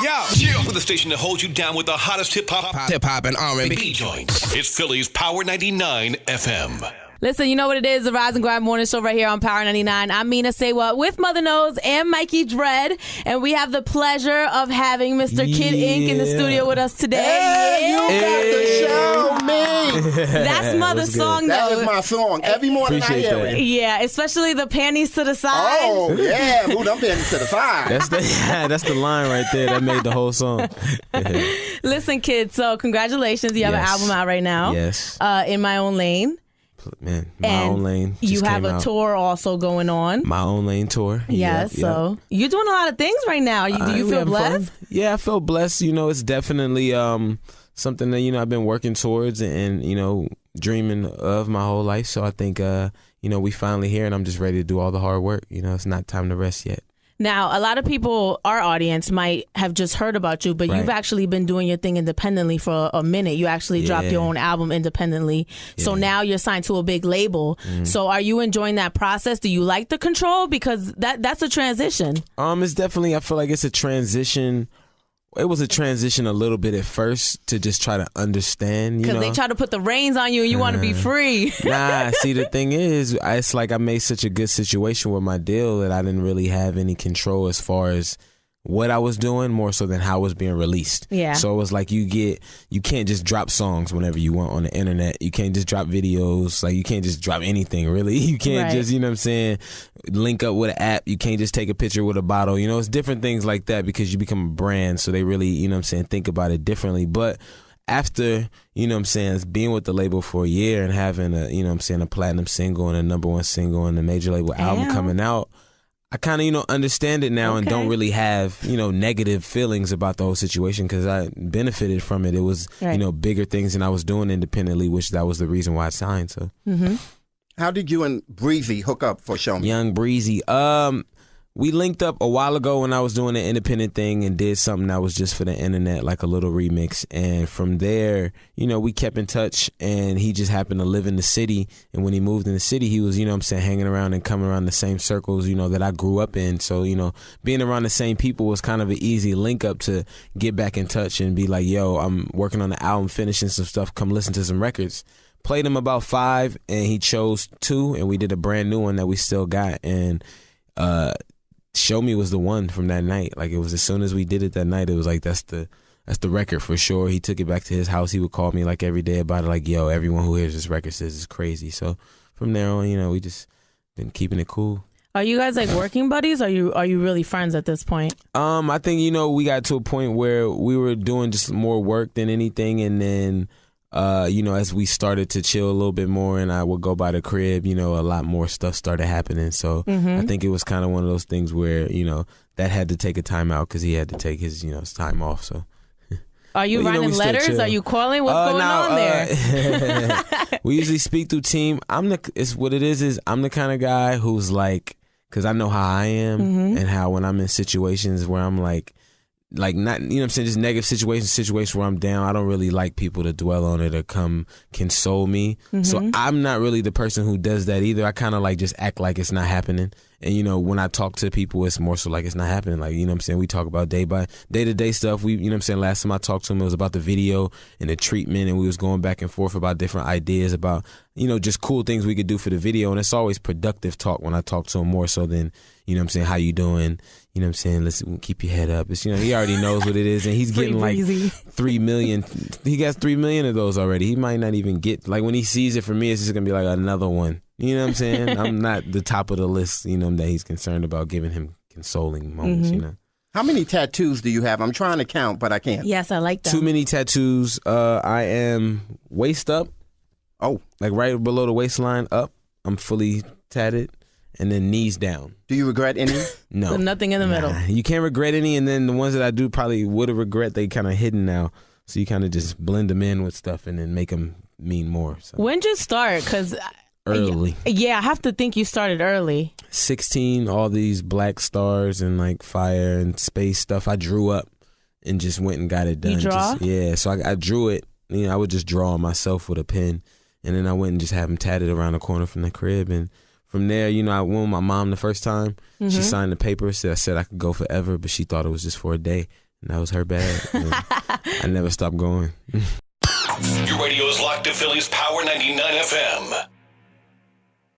Yo, with the station that holds you down with the hottest hip-hop and R&B joints. It's Philly's Power 99 FM. Listen, you know what it is, the Rise and Grind Morning Show right here on Power 99. I'm Mina Say What with Mother Nose and Mikey Dread, and we have the pleasure of having Mr. Kid Ink in the studio with us today. Hey, you got to show me. That's Mother's song, though. That is my song. Every morning Appreciate I hear that. it. Yeah, especially the panties to the side. Oh, yeah. Move them panties to the side. That's the line right there that made the whole song. Listen, kids, so congratulations. You have an album out right now. Yes. In My Own Lane. Man, My Own Lane. You just have came a out. tour also going on. My Own Lane tour. Yes, so you're doing a lot of things right now. Do you feel blessed? Yeah, I feel blessed. You know, it's definitely something that, you know, I've been working towards and you know, dreaming of my whole life. So I think, you know, we finally here and I'm just ready to do all the hard work. You know, it's not time to rest yet. Now, a lot of people, our audience, might have just heard about you, but you've actually been doing your thing independently for a minute. You actually dropped your own album independently. Yeah. So now you're signed to a big label. So are you enjoying that process? Do you like the control? Because that's a transition. It's definitely, I feel like it's a transition. It was a transition a little bit at first to just try to understand, you know. Because they try to put the reins on you and you want to be free. Nah, see, the thing is, it's like I made such a good situation with my deal that I didn't really have any control as far as what I was doing, more so than how it was being released. Yeah. So it was like you can't just drop songs whenever you want on the internet. You can't just drop videos. Like you can't just drop anything, really. You can't just, you know what I'm saying, link up with an app. You can't just take a picture with a bottle. You know, it's different things like that because you become a brand. So they really, you know what I'm saying, think about it differently. But after, you know what I'm saying, being with the label for a year and having a, you know what I'm saying, a platinum single and a #1 single and a major label album coming out, I kind of, you know, understand it now and don't really have, you know, negative feelings about the whole situation because I benefited from it. It was, you know, bigger things than I was doing independently, which that was the reason why I signed. So, How did you and Breezy hook up for Show Me? Young Breezy. We linked up a while ago when I was doing the independent thing and did something that was just for the internet, like a little remix. And from there, you know, we kept in touch and he just happened to live in the city. And when he moved in the city, he was, you know what I'm saying, hanging around and coming around the same circles, you know, that I grew up in. So, you know, being around the same people was kind of an easy link up to get back in touch and be like, yo, I'm working on the album, finishing some stuff, come listen to some records. Played him about 5 and he chose 2 and we did a brand new one that we still got. And, Show Me was the one from that night. Like it was as soon as we did it that night, it was like that's the record for sure. He took it back to his house. He would call me like every day about it, like, yo, everyone who hears this record says it's crazy. So from there on, you know, we just been keeping it cool. Are you guys like working buddies? Or are you really friends at this point? I think, you know, we got to a point where we were doing just more work than anything, and then you know, as we started to chill a little bit more and I would go by the crib, you know, a lot more stuff started happening. So I think it was kind of one of those things where, you know, that had to take a time out because he had to take his, you know, his time off. So are you writing letters? Are you calling? What's going on there? We usually speak through team. It's what it is I'm the kind of guy who's like, because I know how I am and how when I'm in situations where I'm like not, you know what I'm saying, just negative situations where I'm down, I don't really like people to dwell on it or come console me. So I'm not really the person who does that either. I kind of like just act like it's not happening. And, you know, when I talk to people, it's more so like it's not happening. Like, you know what I'm saying, we talk about day-to-day stuff. We, you know what I'm saying, last time I talked to him, it was about the video and the treatment, and we was going back and forth about different ideas about, you know, just cool things we could do for the video. And it's always productive talk when I talk to him more so than, you know what I'm saying, how you doing? You know what I'm saying, let's keep your head up. It's, you know, he already knows what it is, and he's getting like 3 million. He got 3 million of those already. He might not even get, like when he sees it for me, it's just going to be like another one. You know what I'm saying? I'm not the top of the list, you know, that he's concerned about giving him consoling moments, you know. How many tattoos do you have? I'm trying to count, but I can't. Yes, I like that. Too many tattoos. I am waist up. Oh. Like right below the waistline up. I'm fully tatted. And then knees down. Do you regret any? No. So nothing in the middle. You can't regret any, and then the ones that I do probably would have regret, they kind of hidden now. So you kind of just blend them in with stuff and then make them mean more. So. When did you start? Because early. Yeah, I have to think you started early. 16, all these black stars and like fire and space stuff. I drew up and just went and got it done. You draw? Yeah, so I drew it. You know, I would just draw myself with a pen, and then I went and just have them tatted around the corner from the crib. And from there, you know, I went with my mom the first time. She signed the paper, said I could go forever, but she thought it was just for a day. And that was her bad. I never stopped going. Your radio is locked to Philly's Power 99 FM.